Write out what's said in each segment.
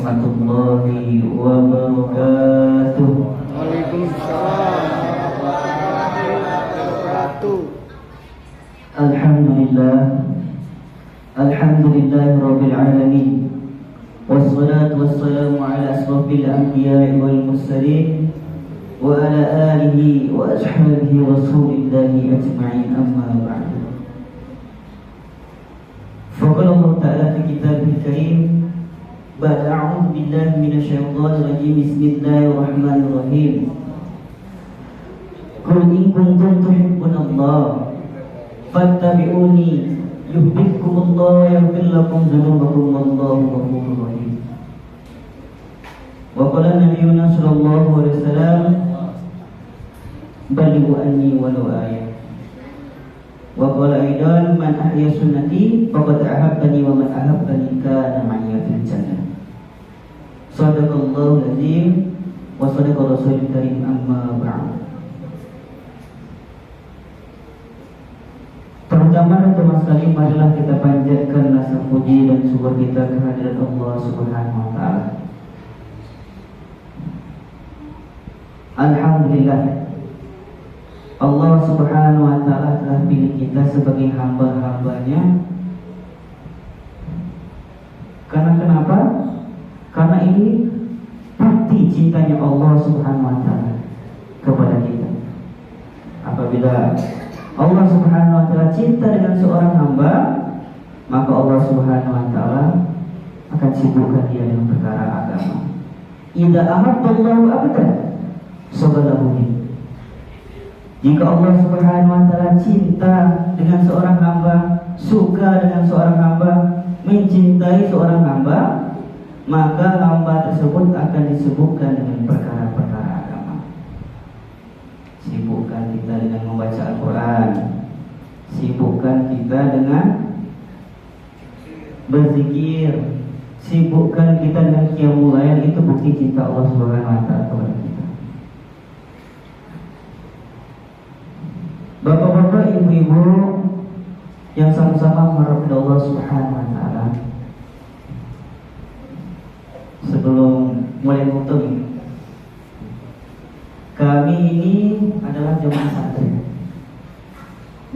warahmatullahi wabarakatuh. Waalaikumsalam warahmatullahi wabarakatuh. Alhamdulillahirabbil alamin. Wassalatu wassalamu ala asrofil anbiya'i wal mursalin wa ala alihi wa ashabihi rasulillahi ajma'in, amma ba'du. Faqala Allah Ta'ala fi kitabihil karim, ba'da a'udzu billahi minasyaitonir rajim, bismillahirrahmanirrahim. Qul in kuntum tuhibbunallah fattabi'uni yuhibbukumullah wa yaghfir lakum dzunubakum wallahu ghafurur rahim. Wa qala nabiyyuna sallallahu alaihi wasallam, balighu anni walau ayah. Wa qala aidan, man ahya sunnati faqad ahabbani wa man ahabbani kana ma'iyya fil jannah. Shadaqallahu azim wa shadaqa rasulul karim, amma ba'd. Pertama dan utama sekali, marilah kita panjatkan rasa puji dan syukur kita kehadirat Allah Subhanahu wa Ta'ala. Alhamdulillah, Allah Subhanahu wa Ta'ala telah pilih kita sebagai hamba-hambanya. Karena kenapa? Karena ini bukti cintanya Allah Subhanahu wa Ta'ala kepada kita. Apabila Allah Subhanahu wa Ta'ala cinta dengan seorang hamba, maka Allah Subhanahu wa Ta'ala akan sibukkan dia dengan perkara agama. Idza ahabballahu abdan sabalahu bihi. Jika Allah Subhanahu wa Ta'ala cinta dengan seorang hamba, suka dengan seorang hamba, mencintai seorang hamba, maka hamba tersebut akan disebutkan dengan perkara-perkara agama. Sibukkan kita dengan membaca Al-Quran, sibukkan kita dengan berzikir, sibukkan kita dengan qiyamul lail. Itu bukti cinta Allah Subhanahu wa Ta'ala kepada kita. Bapak-bapak, ibu-ibu yang sama-sama mengharap Allah Subhanahu wa Ta'ala, sebelum mulai khutbah, kami ini adalah jemaah santri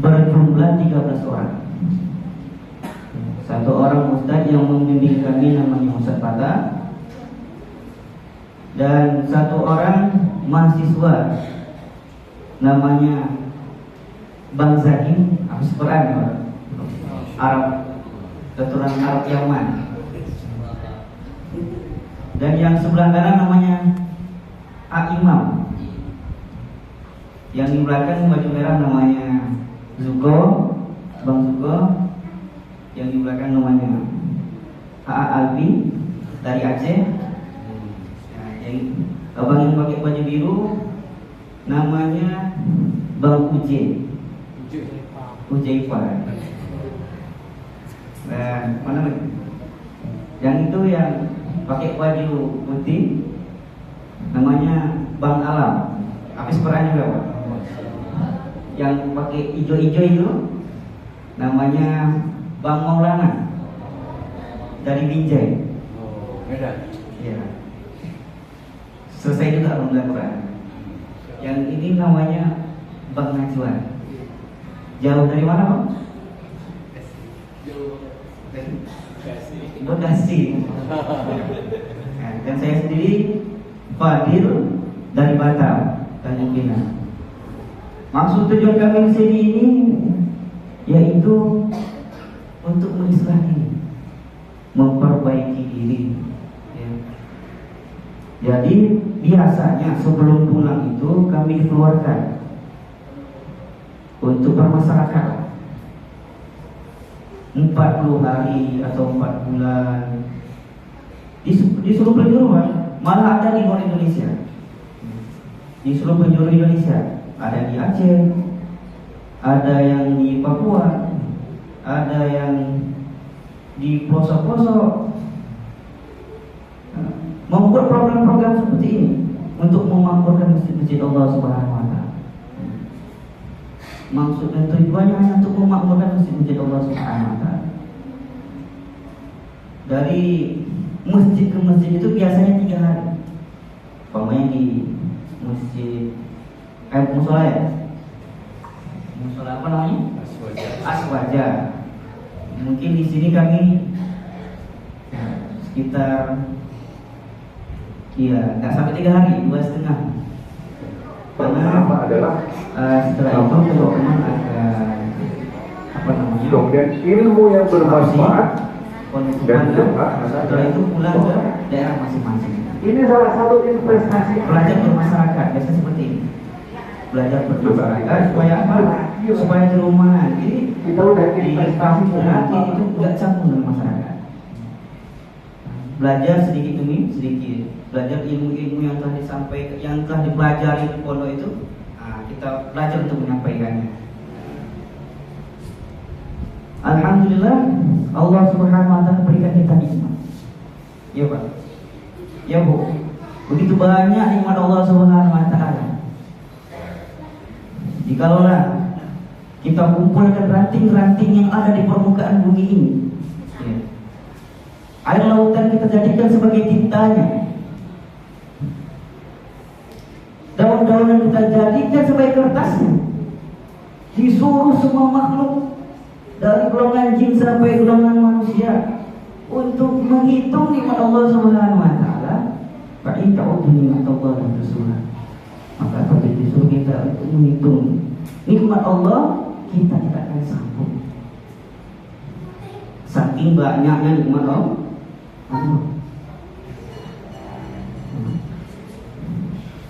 berjumlah 13 orang. Satu orang ustaz yang membimbing kami namanya Ustaz Fatah, dan satu orang mahasiswa namanya Bang Zaki, habis Quran, Arab, keturunan Arab Yaman. Dan yang sebelah kanan namanya Imam. Yang di belakang baju merah namanya Zuko, Bang Zuko. Yang di belakang namanya Albi dari Aceh. Nah, yang abang yang pakai baju biru namanya Bang Ujaifah. Dan mana lagi? Yang itu yang pakai baju putih namanya Bang Alam. Habis perannya berapa? Yang pakai hijau-hijau itu namanya Bang Maulana dari Binjai. Beda. Iya. Selesai juga alhamdulillah Quran. Yang ini namanya Bang Najwan. Jauh dari mana, Bang? Bekasi. Nah, dan saya sendiri Fadil dari Batam, Tanjung Pinang. Maksud tujuan kami di sini ini yaitu untuk mengislah diri, memperbaiki diri. Ya. Jadi biasanya sebelum pulang itu kami dikeluarkan untuk bermasyarakat 40 hari atau 4 bulan disuruh penjuru, malah ada di luar Indonesia, di seluruh penjuru Indonesia. Ada di Aceh, ada yang di Papua, ada yang di pelosok-pelosok. Membuat program-program seperti ini untuk memakmurkan masjid-masjid Allah Subhanahu wa Ta'ala. Maksud dan tujuannya hanya untuk memakmurkan masjid-masjid Allah Subhanahu wa Ta'ala. Dari masjid ke masjid itu biasanya 3 hari. Umpamanya di masjid musola ya, musola apa namanya? Aswaja. Mungkin di sini kami sekitar nggak sampai 3 hari, 2,5. Karena setelah itu teman-teman akan kemudian ilmu yang bermanfaat dan doa. setelah itu pulang ke daerah masing-masing. Ini salah satu investasi Belajar bermasyarakat, biasanya seperti ini. Belajar bermasyarakat supaya apa? Supaya di rumah nanti kita udah di investasi kampung nanti itu nggak campur dengan masyarakat. Belajar sedikit demi sedikit, belajar ilmu-ilmu yang telah disampaikan, yang telah dipelajari di pondok itu, kita belajar untuk menyampaikannya. Alhamdulillah, Allah Subhanahu Wa Taala berikan kita nikmat. Ya Pak, ya Bu, begitu banyak nikmat Allah Subhanahu Wa Taala. Jikalau kita kumpulkan ranting-ranting yang ada di permukaan bumi ini, ya, air lautan kita jadikan sebagai tintanya, daun-daunan kita jadikan sebagai kertasnya, disuruh semua makhluk dari golongan jin sampai golongan manusia untuk menghitung nikmat Allah Subhanahu Wa Taala. Fa in ta'uddu nikmatallahi la tuhsuha. Maka apabila disuruh kita untuk menghitung nikmat Allah, kita tidak akan sanggup. Saking banyaknya nikmat Allah.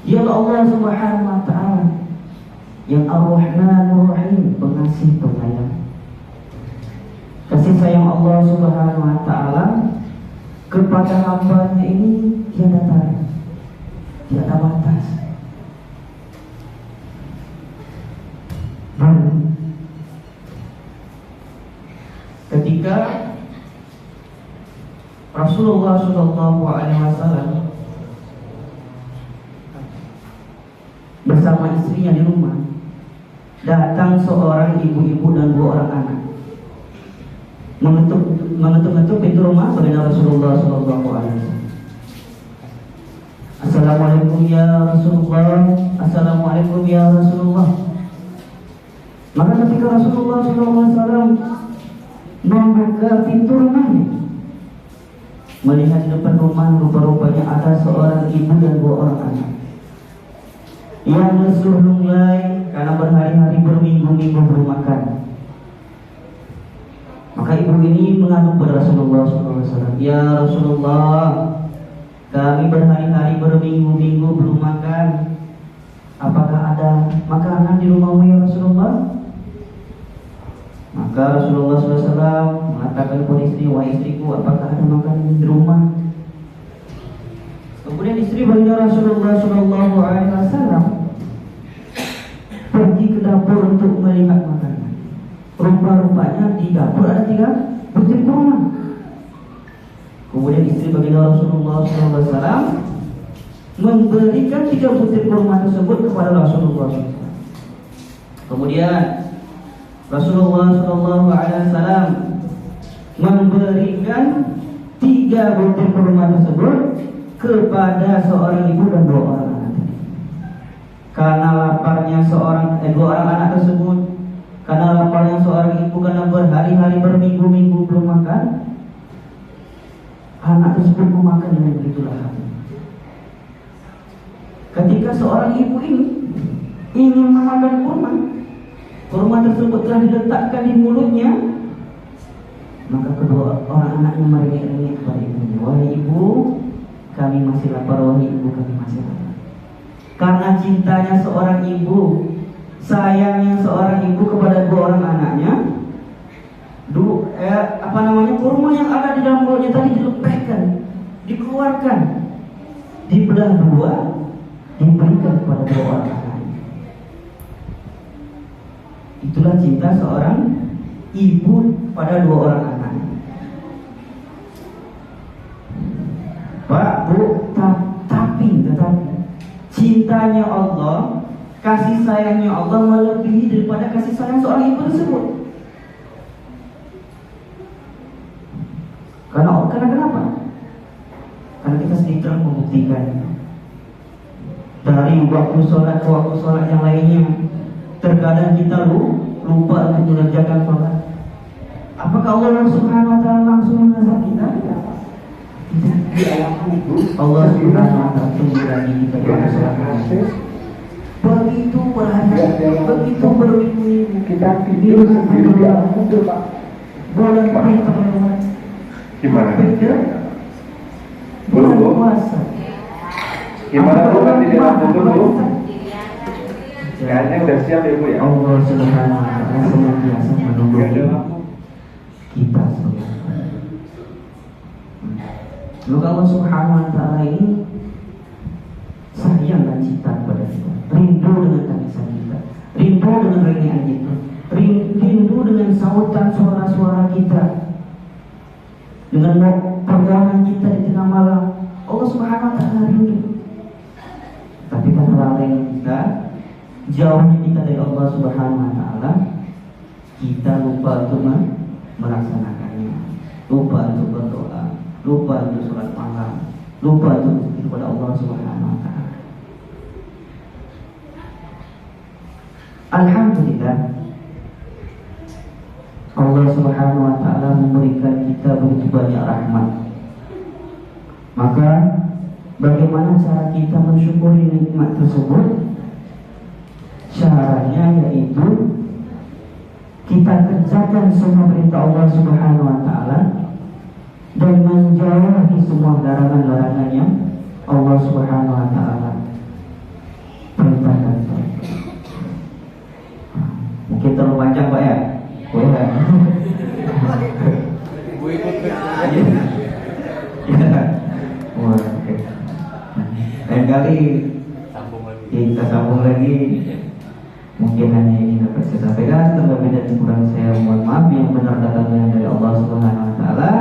Dialah Allah Subhanahu Wa Taala yang Ar-Rahmanur Rahim, pengasih penyayang. Kasih sayang Allah Subhanahu Wa Taala kepada hamba-Nya ini tiada tara, tiada batas. Ketika Rasulullah Shallallahu Alaihi Wasallam bersama istrinya di rumah, datang seorang ibu-ibu dan 2 orang anak mengetuk pintu rumah baginda Rasulullah Shallallahu Alaihi Wasallam. Assalamualaikum ya Rasulullah, Assalamualaikum ya Rasulullah. Maka ketika Rasulullah SAW membuka pintu rumahnya, melihat di depan rumah rupa-rupanya ada seorang ibu dan 2 orang anak yang lesu lunglai karena berhari-hari berminggu-minggu belum makan. Maka ibu ini mengadu kepada Rasulullah SAW, ya Rasulullah, kami berhari-hari berminggu-minggu belum makan. Apakah ada makanan di rumahmu ya Rasulullah? Maka Rasulullah SAW mengatakan kepada istri, wahai istriku, apakah ada makanan di rumah? Kemudian istri baginda Rasulullah SAW pergi ke dapur untuk melihat makanan. Rupa-rupanya di dapur ada 3 butir kurma. Kemudian istri baginda Rasulullah SAW memberikan 3 butir kurma tersebut kepada Rasulullah SAW. Kemudian Rasulullah SAW memberikan 3 butir kurma tersebut kepada seorang ibu dan 2 orang anak. Karena laparnya 2 orang anak tersebut, karena laparnya seorang ibu, karena berhari-hari berminggu-minggu belum makan, anak tersebut memakan dengan begitu lahap. Ketika seorang ibu ini ingin memakan kurma tersebut telah diletakkan di mulutnya, maka kedua orang anaknya merengek-rengek kepada ibunya, wahai ibu, kami masih lapar, wahai ibu, kami masih lapar. Karena cintanya seorang ibu, sayangnya seorang ibu kepada 2 orang anaknya, kurma yang ada di dalam mulutnya tadi dilepehkan, dikeluarkan, dibelah 2, diberikan kepada 2 orang anaknya. Itulah cinta seorang ibu pada 2 orang anaknya. Pak, Bu, tetapi cintanya Allah, kasih sayangnya Allah melebihi daripada kasih sayang seorang ibu tersebut. Karena kenapa? Karena kita sendiri telah membuktikan dari waktu sholat ke waktu sholat yang lainnya, terkadang kita lupa untuk mengerjakan sholat. Apakah Allah Subhanahu wa Ta'ala langsung mengazab kita? Di alam kubur Allah Subhanahu wa Ta'ala tunggu lagi kita pada sholat. Begitu berhati, begitu bermimpi, kita tidur sendiri di alam kubur, Pak. bulan pertama, Gimana? bulan puasa. Gimana Bu nanti di alam kubur Bu? Kayaknya udah siap ya Bu ya? Allah Subhanahu wa Ta'ala senantiasa menunggu Gak ada lampu. kita semua. Maka Allah Subhanahu wa Ta'ala ini sayang dan cinta kepada kita, rindu dengan tangisan kita, rindu dengan renungan kita, rindu dengan sautan suara-suara kita, dengan permohonan kita di tengah malam. Allah Subhanahu wa Ta'ala rindu. Tapi karena lalai kita, jauhnya kita dari Allah Subhanahu wa Ta'ala, kita lupa untuk melaksanakannya, lupa untuk berdoa, lupa untuk sholat malam, lupa untuk berzikir kepada Allah Subhanahu wa Ta'ala. Alhamdulillah, Allah Subhanahu wa Ta'ala memberikan kita begitu banyak rahmat. Maka bagaimana cara kita mensyukuri nikmat tersebut? Caranya yaitu kita kerjakan semua perintah Allah Subhanahu wa Ta'ala dan menjauhi semua larangan-larangan yang Allah Subhanahu wa Ta'ala perintahkan. Mungkin terlalu panjang Pak ya? Boleh. Bu ikut ke Ya. Wah, oke. Lain kali sambung lagi. kita sambung lagi. Mungkin hanya ini dapat saya sampaikan. Terlebih dan kurang saya mohon maaf. Yang benar datangnya dari Allah Subhanahu wa Ta'ala,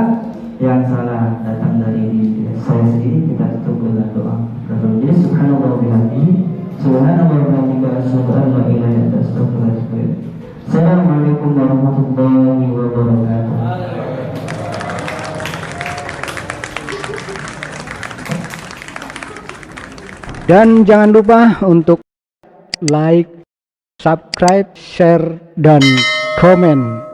yang salah datang dari diri saya sendiri. Kita tutup dengan doa. Jadi subhanallah wa bihamdihi, subhanallah wa bihamdihi, asyhadu an la ilaha illa anta, astaghfiruka wa atubu ilaik. Assalamualaikum warahmatullahi wabarakatuh. Dan jangan lupa untuk like, subscribe, share, dan komen.